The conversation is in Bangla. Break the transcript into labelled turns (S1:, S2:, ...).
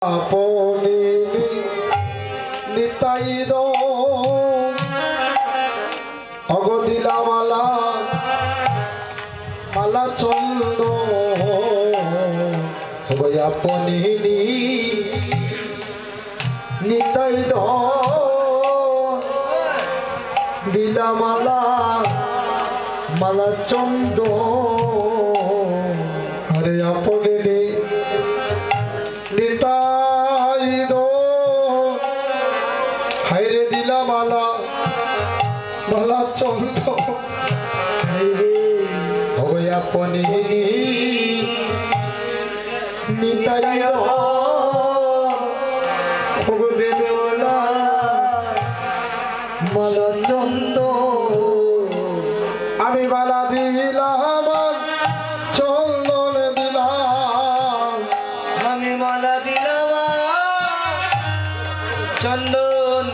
S1: আপনি নিতাই অগদিলা মালা মালা চন্দ আপনি নিতাই দিলা মালা মালা চন্দ আরে আপনি নিতাই হাইরে দিলা মালা মালা চন্দ আপনি নিতাই মালা চন্দ আমি মালা দিলাম চন্দন দিলাম
S2: আমি মালা দিলাম চন্দন